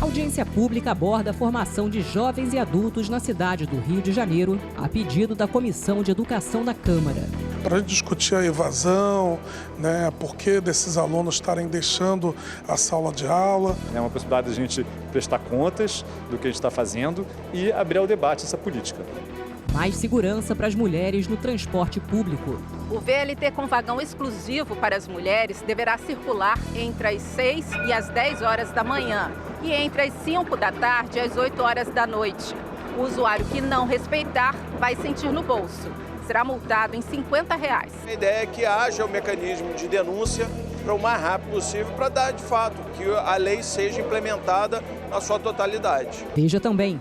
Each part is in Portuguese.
A audiência pública aborda a formação de jovens e adultos na cidade do Rio de Janeiro, a pedido da Comissão de Educação da Câmara. Para discutir a evasão, por que desses alunos estarem deixando a sala de aula. É uma possibilidade de a gente prestar contas do que a gente está fazendo e abrir ao debate essa política. Mais segurança para as mulheres no transporte público. O VLT com vagão exclusivo para as mulheres deverá circular entre as 6 e as 10 horas da manhã e entre as 5 da tarde e as 8 horas da noite. O usuário que não respeitar vai sentir no bolso. Será multado em R$50. A ideia é que haja o mecanismo de denúncia para o mais rápido possível, para dar, de fato, que a lei seja implementada na sua totalidade. Veja também,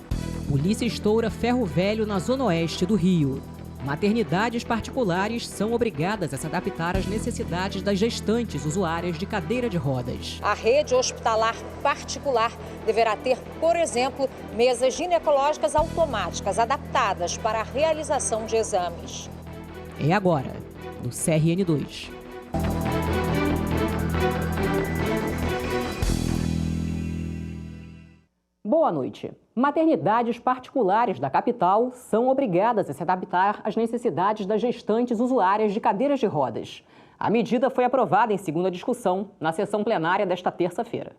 polícia estoura ferro velho na zona oeste do Rio. Maternidades particulares são obrigadas a se adaptar às necessidades das gestantes usuárias de cadeira de rodas. A rede hospitalar particular deverá ter, por exemplo, mesas ginecológicas automáticas adaptadas para a realização de exames. É agora, no CRN2. Boa noite. Maternidades particulares da capital são obrigadas a se adaptar às necessidades das gestantes usuárias de cadeiras de rodas. A medida foi aprovada em segunda discussão na sessão plenária desta terça-feira.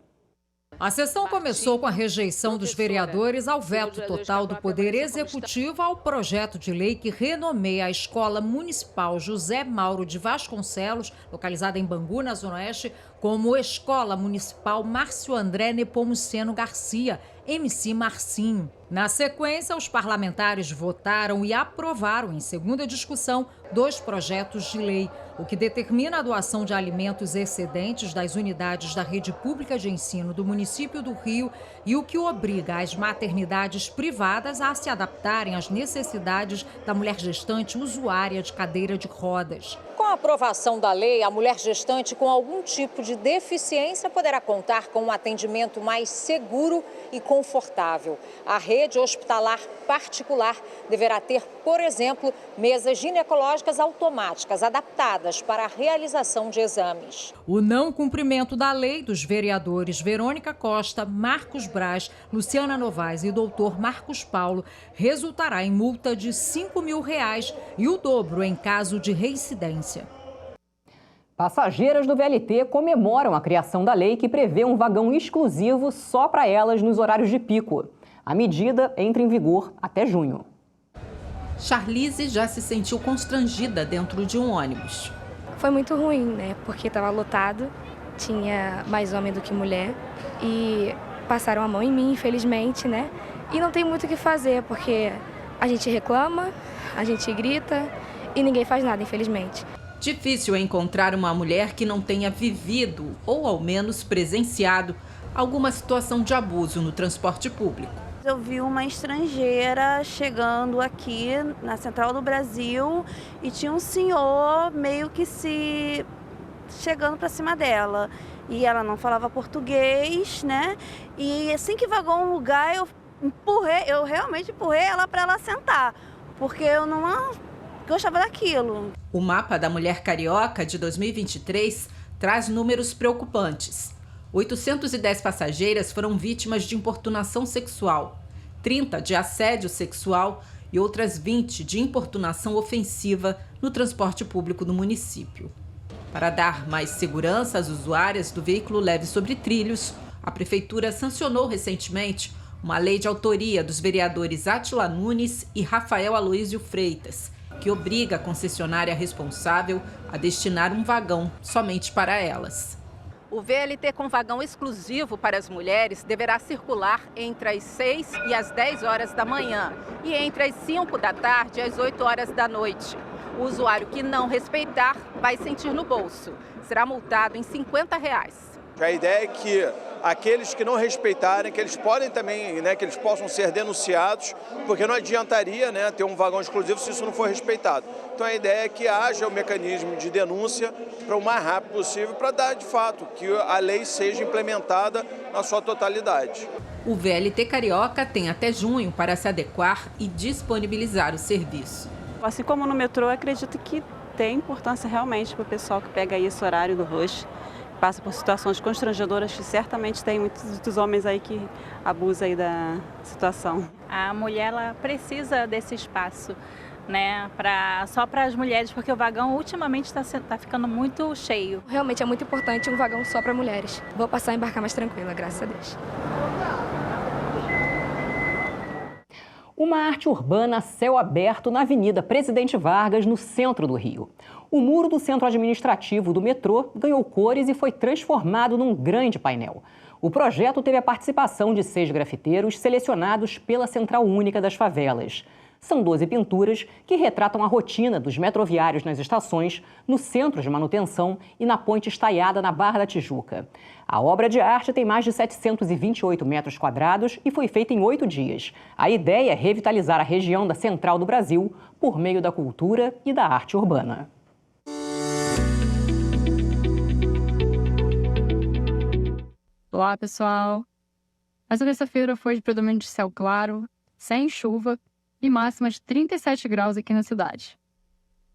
A sessão começou com a rejeição dos vereadores ao veto total do Poder Executivo ao projeto de lei que renomeia a Escola Municipal José Mauro de Vasconcelos, localizada em Bangu, na Zona Oeste, como Escola Municipal Márcio André Nepomuceno Garcia, MC Marcinho. Na sequência, os parlamentares votaram e aprovaram, em segunda discussão, 2 projetos de lei, o que determina a doação de alimentos excedentes das unidades da rede pública de ensino do município do Rio e o que obriga as maternidades privadas a se adaptarem às necessidades da mulher gestante usuária de cadeira de rodas. Com a aprovação da lei, a mulher gestante com algum tipo de deficiência poderá contar com um atendimento mais seguro e confortável. A rede hospitalar particular deverá ter, por exemplo, mesas ginecológicas automáticas adaptadas para a realização de exames. O não cumprimento da lei dos vereadores Verônica Costa, Marcos Braz, Luciana Novaes e doutor Marcos Paulo resultará em multa de R$5.000 e o dobro em caso de reincidência. Passageiras do VLT comemoram a criação da lei que prevê um vagão exclusivo só para elas nos horários de pico. A medida entra em vigor até junho. Charlize já se sentiu constrangida dentro de um ônibus. Foi muito ruim, né? Porque estava lotado, tinha mais homem do que mulher e passaram a mão em mim, infelizmente, né? E não tem muito o que fazer, porque a gente reclama, a gente grita e ninguém faz nada, infelizmente. Difícil é encontrar uma mulher que não tenha vivido, ou ao menos presenciado, alguma situação de abuso no transporte público. Eu vi uma estrangeira chegando aqui na Central do Brasil e tinha um senhor meio que chegando para cima dela. E ela não falava português, né? E assim que vagou um lugar, eu realmente empurrei ela para ela sentar, porque eu não gostava daquilo. O mapa da mulher carioca de 2023 traz números preocupantes. 810 passageiras foram vítimas de importunação sexual, 30 de assédio sexual e outras 20 de importunação ofensiva no transporte público do município. Para dar mais segurança às usuárias do veículo leve sobre trilhos, a Prefeitura sancionou recentemente uma lei de autoria dos vereadores Átila Nunes e Rafael Aloísio Freitas, que obriga a concessionária responsável a destinar um vagão somente para elas. O VLT com vagão exclusivo para as mulheres deverá circular entre as 6 e as 10 horas da manhã e entre as 5 da tarde e as 8 horas da noite. O usuário que não respeitar vai sentir no bolso. Será multado em R$50. A ideia é que aqueles que não respeitarem, que eles podem também, que eles possam ser denunciados, porque não adiantaria, ter um vagão exclusivo se isso não for respeitado. Então a ideia é que haja o mecanismo de denúncia para o mais rápido possível, para dar, de fato, que a lei seja implementada na sua totalidade. O VLT Carioca tem até junho para se adequar e disponibilizar o serviço. Assim como no metrô, acredito que tem importância realmente para o pessoal que pega aí esse horário do rush, passa por situações constrangedoras que certamente tem muitos homens aí que abusam aí da situação. A mulher ela precisa desse espaço, né, só para as mulheres, porque o vagão ultimamente está ficando muito cheio. Realmente é muito importante um vagão só para mulheres. Vou passar a embarcar mais tranquila, graças a Deus. Uma arte urbana a céu aberto na Avenida Presidente Vargas, no centro do Rio. O muro do centro administrativo do metrô ganhou cores e foi transformado num grande painel. O projeto teve a participação de 6 grafiteiros selecionados pela Central Única das Favelas. São 12 pinturas que retratam a rotina dos metroviários nas estações, no centro de manutenção e na ponte estaiada na Barra da Tijuca. A obra de arte tem mais de 728 metros quadrados e foi feita em 8 dias. A ideia é revitalizar a região da Central do Brasil por meio da cultura e da arte urbana. Olá, pessoal! Essa terça-feira foi de predomínio de céu claro, sem chuva e máxima de 37 graus aqui na cidade.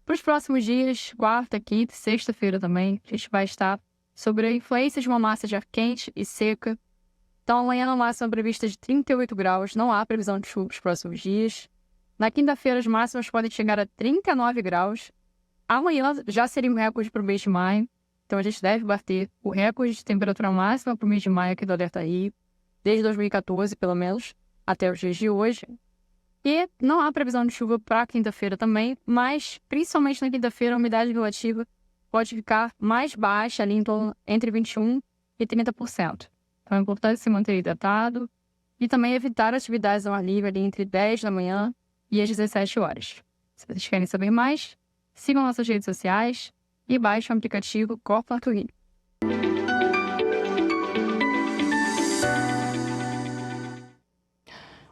Para os próximos dias, quarta, quinta e sexta-feira também, a gente vai estar sob a influência de uma massa de ar quente e seca. Então, amanhã a máxima prevista de 38 graus, não há previsão de chuva para os próximos dias. Na quinta-feira, as máximas podem chegar a 39 graus. Amanhã já seria um recorde para o mês de maio. Então, a gente deve bater o recorde de temperatura máxima para o mês de maio aqui do Alerta Rio, desde 2014, pelo menos, até os dias de hoje. E não há previsão de chuva para quinta-feira também, mas, principalmente na quinta-feira, a umidade relativa pode ficar mais baixa, ali entre 21% e 30%. Então, é importante se manter hidratado e também evitar atividades ao ar livre ali entre 10 da manhã e às 17 horas. Se vocês querem saber mais, sigam nossas redes sociais e baixem o aplicativo Corpo Alerta Rio.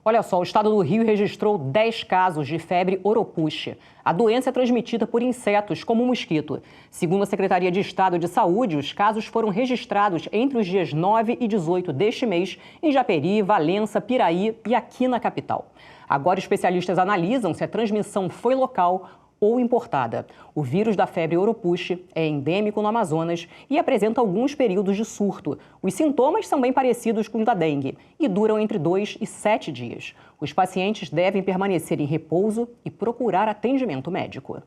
Olha só, o estado do Rio registrou 10 casos de febre oropusche. A doença é transmitida por insetos, como o mosquito. Segundo a Secretaria de Estado de Saúde, os casos foram registrados entre os dias 9 e 18 deste mês em Japeri, Valença, Piraí e aqui na capital. Agora, especialistas analisam se a transmissão foi local ou importada. O vírus da febre oropusche é endêmico no Amazonas e apresenta alguns períodos de surto. Os sintomas são bem parecidos com o da dengue e duram entre 2 e 7 dias. Os pacientes devem permanecer em repouso e procurar atendimento médico.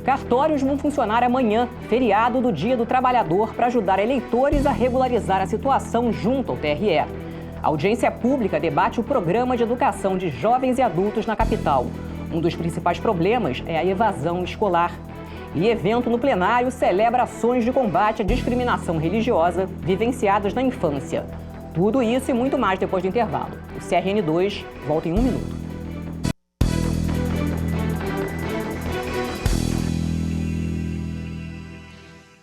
Cartórios vão funcionar amanhã, feriado do Dia do Trabalhador, para ajudar eleitores a regularizar a situação junto ao TRE. A audiência pública debate o programa de educação de jovens e adultos na capital. Um dos principais problemas é a evasão escolar. E evento no plenário celebra ações de combate à discriminação religiosa vivenciadas na infância. Tudo isso e muito mais depois do intervalo. O CRN2 volta em 1 minuto.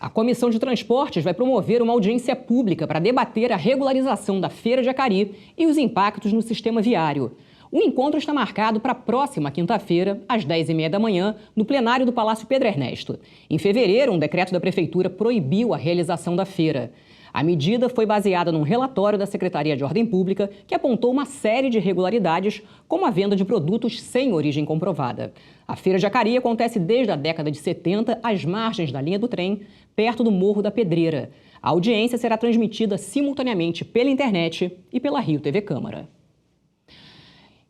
A Comissão de Transportes vai promover uma audiência pública para debater a regularização da Feira de Jacari e os impactos no sistema viário. O encontro está marcado para a próxima quinta-feira, às 10h30 da manhã, no plenário do Palácio Pedro Ernesto. Em fevereiro, um decreto da Prefeitura proibiu a realização da feira. A medida foi baseada num relatório da Secretaria de Ordem Pública que apontou uma série de irregularidades, como a venda de produtos sem origem comprovada. A Feira de Jacari acontece desde a década de 70 às margens da linha do trem, perto do Morro da Pedreira. A audiência será transmitida simultaneamente pela internet e pela Rio TV Câmara.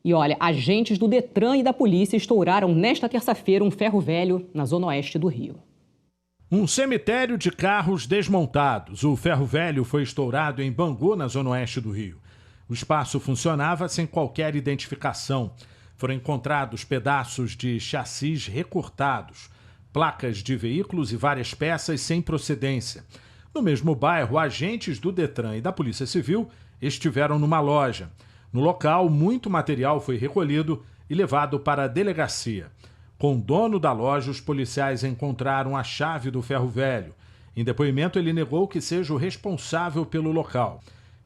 E olha, agentes do Detran e da polícia estouraram nesta terça-feira um ferro velho na zona oeste do Rio. Um cemitério de carros desmontados. O ferro velho foi estourado em Bangu, na zona oeste do Rio. O espaço funcionava sem qualquer identificação. Foram encontrados pedaços de chassis recortados, placas de veículos e várias peças sem procedência. No mesmo bairro, agentes do Detran e da Polícia Civil estiveram numa loja. No local, muito material foi recolhido e levado para a delegacia. Com o dono da loja, os policiais encontraram a chave do ferro velho. Em depoimento, ele negou que seja o responsável pelo local.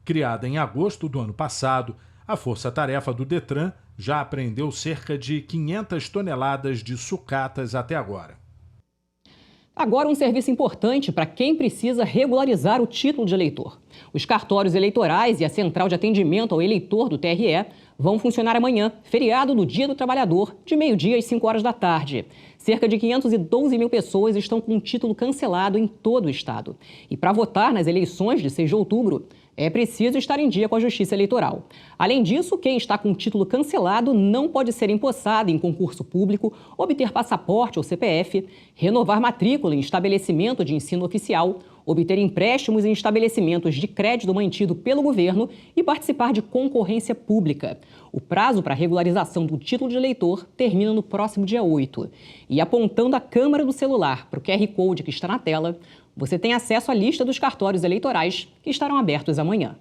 Criada em agosto do ano passado, a Força-Tarefa do Detran já apreendeu cerca de 500 toneladas de sucatas até agora. Agora um serviço importante para quem precisa regularizar o título de eleitor. Os cartórios eleitorais e a Central de Atendimento ao Eleitor do TRE vão funcionar amanhã, feriado do Dia do Trabalhador, de meio-dia às 5 horas da tarde. Cerca de 512 mil pessoas estão com o título cancelado em todo o estado. E para votar nas eleições de 6 de outubro, é preciso estar em dia com a Justiça Eleitoral. Além disso, quem está com o título cancelado não pode ser empossado em concurso público, obter passaporte ou CPF, renovar matrícula em estabelecimento de ensino oficial, obter empréstimos em estabelecimentos de crédito mantido pelo governo e participar de concorrência pública. O prazo para regularização do título de eleitor termina no próximo dia 8. E apontando a câmera do celular para o QR Code que está na tela, você tem acesso à lista dos cartórios eleitorais que estarão abertos amanhã.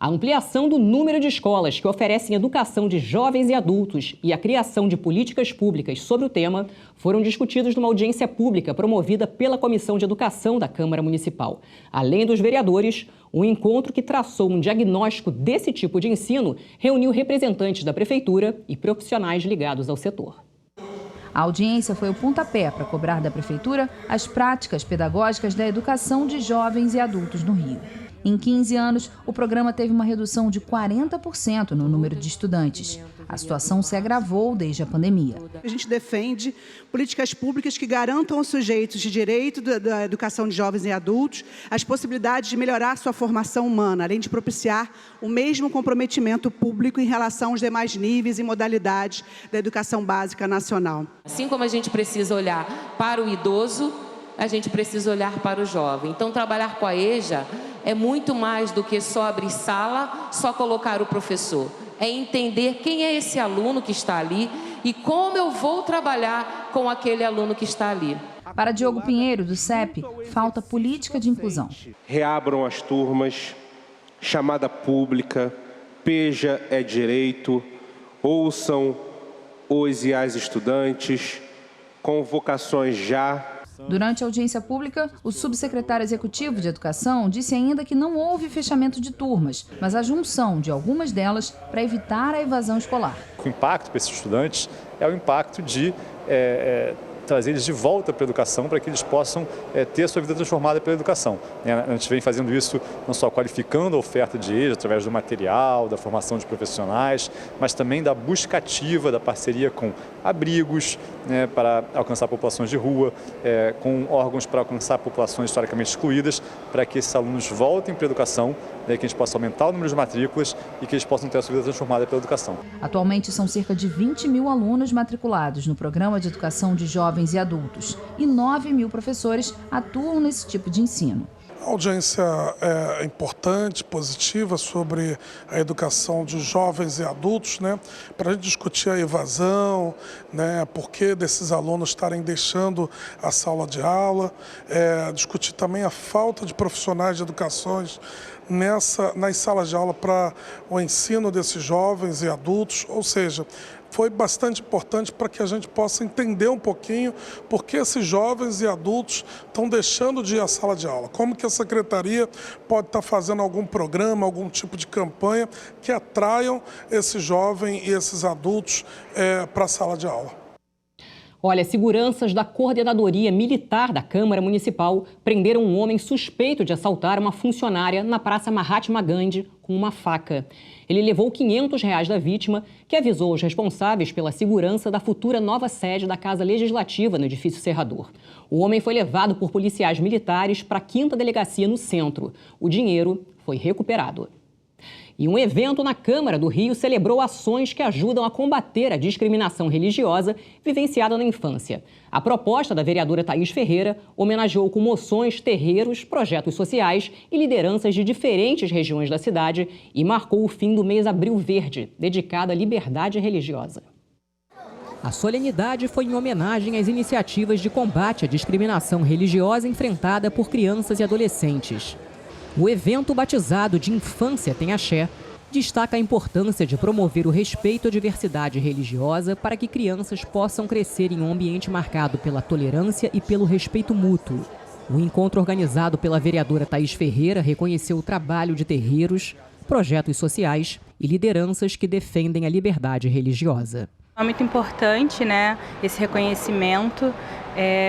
A ampliação do número de escolas que oferecem educação de jovens e adultos e a criação de políticas públicas sobre o tema foram discutidos numa audiência pública promovida pela Comissão de Educação da Câmara Municipal. Além dos vereadores, um encontro que traçou um diagnóstico desse tipo de ensino reuniu representantes da Prefeitura e profissionais ligados ao setor. A audiência foi o pontapé para cobrar da Prefeitura as práticas pedagógicas da educação de jovens e adultos no Rio. Em 15 anos, o programa teve uma redução de 40% no número de estudantes. A situação se agravou desde a pandemia. A gente defende políticas públicas que garantam aos sujeitos de direito da educação de jovens e adultos as possibilidades de melhorar sua formação humana, além de propiciar o mesmo comprometimento público em relação aos demais níveis e modalidades da educação básica nacional. Assim como a gente precisa olhar para o idoso, a gente precisa olhar para o jovem. Então, trabalhar com a EJA é muito mais do que só abrir sala, só colocar o professor. É entender quem é esse aluno que está ali e como eu vou trabalhar com aquele aluno que está ali. Para Diogo Pinheiro, do CEP, falta política de inclusão. Reabram as turmas, chamada pública, PEJA é direito, ouçam os e as estudantes, convocações já. Durante a audiência pública, o subsecretário executivo de Educação disse ainda que não houve fechamento de turmas, mas a junção de algumas delas para evitar a evasão escolar. O impacto para esses estudantes é o impacto de trazer eles de volta para a educação, para que eles possam ter a sua vida transformada pela educação. A gente vem fazendo isso não só qualificando a oferta de EJA através do material, da formação de profissionais, mas também da busca ativa, da parceria com abrigos, para alcançar populações de rua, com órgãos para alcançar populações historicamente excluídas, para que esses alunos voltem para a educação, que a gente possa aumentar o número de matrículas e que eles possam ter a sua vida transformada pela educação. Atualmente são cerca de 20 mil alunos matriculados no Programa de Educação de Jovens e Adultos e 9 mil professores atuam nesse tipo de ensino. A audiência é importante, positiva, sobre a educação de jovens e adultos, para a gente discutir a evasão, por que desses alunos estarem deixando a sala de aula, discutir também a falta de profissionais de educações nas salas de aula para o ensino desses jovens e adultos, ou seja, foi bastante importante para que a gente possa entender um pouquinho por que esses jovens e adultos estão deixando de ir à sala de aula. Como que a Secretaria pode estar fazendo algum programa, algum tipo de campanha que atraiam esse jovem e esses adultos para a sala de aula. Olha, seguranças da Coordenadoria Militar da Câmara Municipal prenderam um homem suspeito de assaltar uma funcionária na Praça Mahatma Gandhi com uma faca. Ele levou R$500 da vítima, que avisou os responsáveis pela segurança da futura nova sede da Casa Legislativa no edifício Serrador. O homem foi levado por policiais militares para a 5ª Delegacia no centro. O dinheiro foi recuperado. E um evento na Câmara do Rio celebrou ações que ajudam a combater a discriminação religiosa vivenciada na infância. A proposta da vereadora Thaís Ferreira homenageou com moções, terreiros, projetos sociais e lideranças de diferentes regiões da cidade e marcou o fim do mês Abril Verde, dedicado à liberdade religiosa. A solenidade foi em homenagem às iniciativas de combate à discriminação religiosa enfrentada por crianças e adolescentes. O evento, batizado de Infância Tem Axé, destaca a importância de promover o respeito à diversidade religiosa para que crianças possam crescer em um ambiente marcado pela tolerância e pelo respeito mútuo. O encontro organizado pela vereadora Thaís Ferreira reconheceu o trabalho de terreiros, projetos sociais e lideranças que defendem a liberdade religiosa. É muito importante, esse reconhecimento,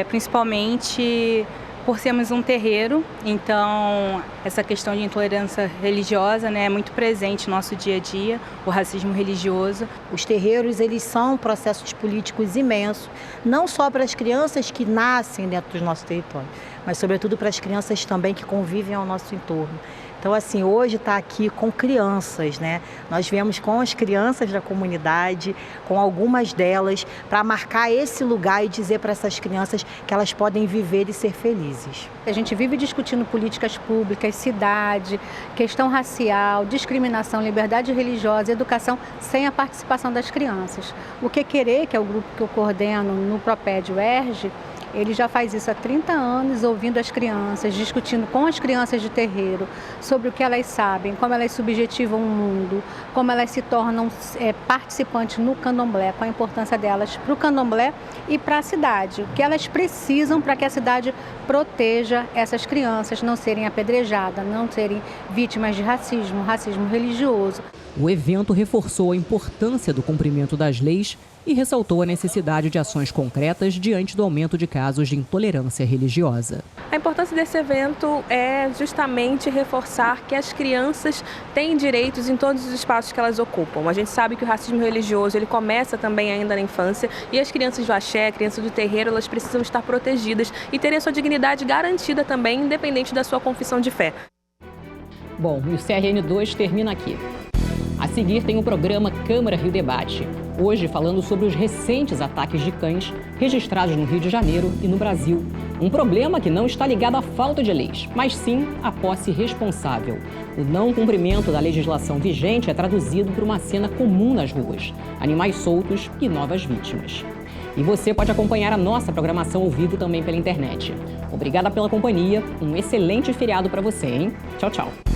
principalmente Por sermos um terreiro, então essa questão de intolerância religiosa, né, é muito presente no nosso dia a dia, o racismo religioso. Os terreiros, eles são processos políticos imensos, não só para as crianças que nascem dentro do nosso território, mas sobretudo para as crianças também que convivem ao nosso entorno. Então, assim, hoje está aqui com crianças, né? Nós viemos com as crianças da comunidade, com algumas delas, para marcar esse lugar e dizer para essas crianças que elas podem viver e ser felizes. A gente vive discutindo políticas públicas, cidade, questão racial, discriminação, liberdade religiosa, educação, sem a participação das crianças. O Que Querer, que é o grupo que eu coordeno no Propédio ERJ, ele já faz isso há 30 anos, ouvindo as crianças, discutindo com as crianças de terreiro sobre o que elas sabem, como elas subjetivam o mundo, como elas se tornam participantes no candomblé, qual a importância delas para o candomblé e para a cidade, o que elas precisam para que a cidade proteja essas crianças, não serem apedrejadas, não serem vítimas de racismo, racismo religioso. O evento reforçou a importância do cumprimento das leis e ressaltou a necessidade de ações concretas diante do aumento de casos de intolerância religiosa. A importância desse evento é justamente reforçar que as crianças têm direitos em todos os espaços que elas ocupam. A gente sabe que o racismo religioso ele começa também ainda na infância e as crianças do axé, crianças do terreiro, elas precisam estar protegidas e terem a sua dignidade garantida também, independente da sua confissão de fé. Bom, e o CRN2 termina aqui. A seguir tem o programa Câmara Rio Debate. Hoje falando sobre os recentes ataques de cães registrados no Rio de Janeiro e no Brasil. Um problema que não está ligado à falta de leis, mas sim à posse responsável. O não cumprimento da legislação vigente é traduzido por uma cena comum nas ruas: animais soltos e novas vítimas. E você pode acompanhar a nossa programação ao vivo também pela internet. Obrigada pela companhia, um excelente feriado para você, hein? Tchau, tchau.